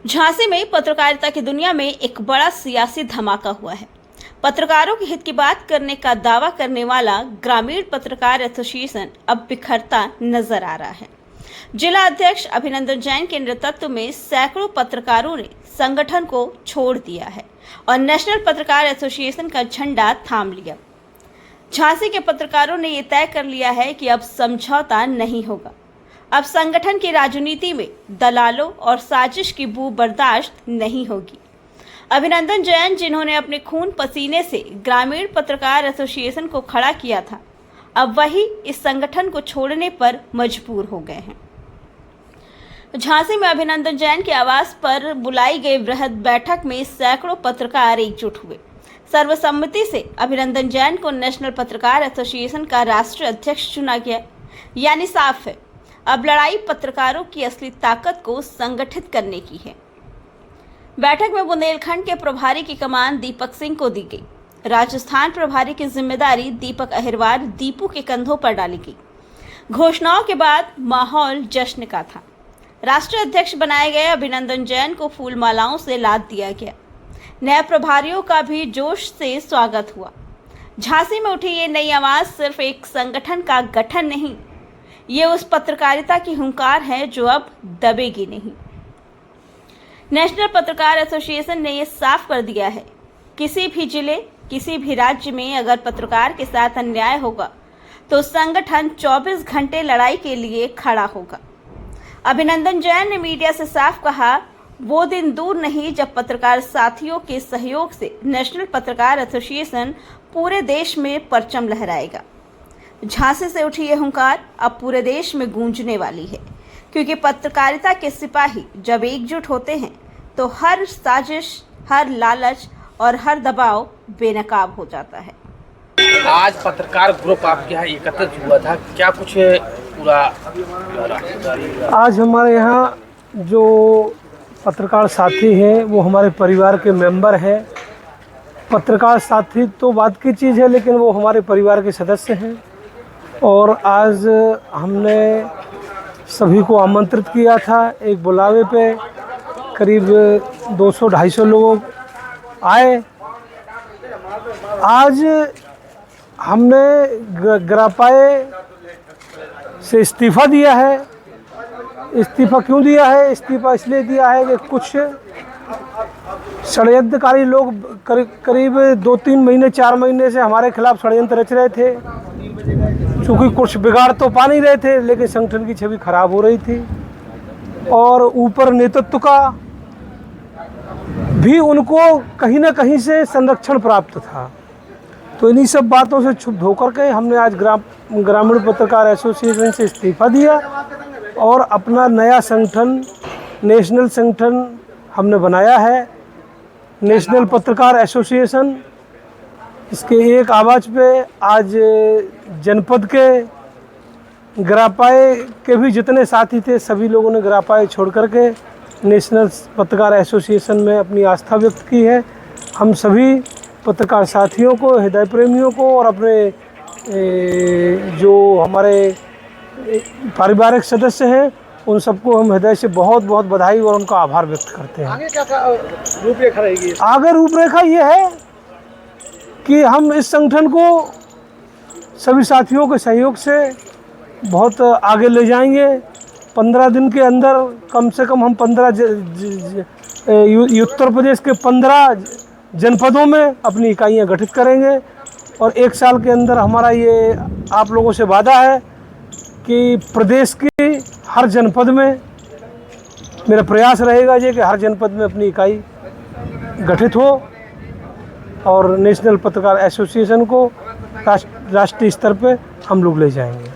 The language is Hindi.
झांसी में पत्रकारिता की दुनिया में एक बड़ा सियासी धमाका हुआ है। पत्रकारों के हित की बात करने का दावा करने वाला ग्रामीण पत्रकार एसोसिएशन अब बिखरता नजर आ रहा है। जिला अध्यक्ष अभिनंदन जैन के नेतृत्व में सैकड़ों पत्रकारों ने संगठन को छोड़ दिया है और नेशनल पत्रकार एसोसिएशन का झंडा थाम लिया। झांसी के पत्रकारों ने यह तय कर लिया है कि अब समझौता नहीं होगा। अब संगठन की राजनीति में दलालों और साजिश की बू बर्दाश्त नहीं होगी। अभिनंदन जैन, जिन्होंने अपने खून पसीने से ग्रामीण पत्रकार एसोसिएशन को खड़ा किया था, अब वही इस संगठन को छोड़ने पर मजबूर हो गए हैं। झांसी में अभिनंदन जैन के आवास पर बुलाई गई बृहद बैठक में सैकड़ों पत्रकार एकजुट हुए। सर्वसम्मति से अभिनंदन जैन को नेशनल पत्रकार एसोसिएशन का राष्ट्रीय अध्यक्ष चुना गया। यानी साफ है, अब लड़ाई पत्रकारों की असली ताकत को संगठित करने की है। बैठक में बुंदेलखंड के प्रभारी की कमान दीपक सिंह को दी गई। राजस्थान प्रभारी की जिम्मेदारी दीपक अहिरवार दीपू के कंधों पर डाली गई। घोषणाओं के बाद माहौल जश्न का था। राष्ट्रीय अध्यक्ष बनाए गए अभिनंदन जैन को फूल मालाओं से लाद दिया गया। नए प्रभारियों का भी जोश से स्वागत हुआ। झांसी में उठी ये नई आवाज सिर्फ एक संगठन का गठन नहीं, ये उस पत्रकारिता की हुंकार है जो अब दबेगी नहीं। नेशनल पत्रकार एसोसिएशन ने यह साफ कर दिया है, किसी भी जिले, किसी भी राज्य में अगर पत्रकार के साथ अन्याय होगा तो संगठन 24 घंटे लड़ाई के लिए खड़ा होगा। अभिनंदन जैन ने मीडिया से साफ कहा, वो दिन दूर नहीं जब पत्रकार साथियों के सहयोग से नेशनल पत्रकार एसोसिएशन पूरे देश में परचम लहराएगा। झांसी से उठी ये हुंकार अब पूरे देश में गूंजने वाली है, क्योंकि पत्रकारिता के सिपाही जब एकजुट होते हैं तो हर साजिश, हर लालच और हर दबाव बेनकाब हो जाता है। आज पत्रकार ग्रुप आपके यहाँ एकत्रित हुआ था, क्या कुछ पूरा? आज हमारे यहाँ जो पत्रकार साथी हैं वो हमारे परिवार के मेंबर हैं। पत्रकार साथी तो बात की चीज़ है, लेकिन वो हमारे परिवार के सदस्य हैं। और आज हमने सभी को आमंत्रित किया था। एक बुलावे पे करीब 200-250 लोग आए। आज हमने ग्रापाए से इस्तीफ़ा दिया है। इस्तीफ़ा क्यों दिया है? इस्तीफ़ा इसलिए दिया है कि कुछ षड्यंत्रकारी लोग करीब 2-3 महीने 4 महीने से हमारे खिलाफ षड्यंत्र रच रहे थे। चूँकि कुछ बिगाड़ तो पा नहीं रहे थे, लेकिन संगठन की छवि खराब हो रही थी और ऊपर नेतृत्व का भी उनको कहीं ना कहीं से संरक्षण प्राप्त था। तो इन्हीं सब बातों से क्षुब्ध होकर के हमने आज ग्रामीण पत्रकार एसोसिएशन से इस्तीफ़ा दिया और अपना नया संगठन, नेशनल संगठन हमने बनाया है, नेशनल पत्रकार एसोसिएशन। इसके एक आवाज़ पे आज जनपद के ग्रापाए के भी जितने साथी थे, सभी लोगों ने ग्रापाए छोड़ करके नेशनल पत्रकार एसोसिएशन में अपनी आस्था व्यक्त की है। हम सभी पत्रकार साथियों को, हृदय प्रेमियों को और अपने जो हमारे पारिवारिक सदस्य हैं, उन सबको हम हृदय से बहुत बहुत बधाई और उनका आभार व्यक्त करते हैं। आगे क्या रूपरेखा रहेगी? आगे रूपरेखा ये है कि हम इस संगठन को सभी साथियों के सहयोग से बहुत आगे ले जाएंगे। 15 दिन के अंदर कम से कम हम 15 उत्तर प्रदेश के 15 जनपदों में अपनी इकाइयाँ गठित करेंगे और 1 साल के अंदर हमारा ये आप लोगों से वादा है कि प्रदेश की हर जनपद में मेरा प्रयास रहेगा ये कि हर जनपद में अपनी इकाई गठित हो और नेशनल पत्रकार एसोसिएशन को राष्ट्रीय स्तर पे हम लोग ले जाएंगे।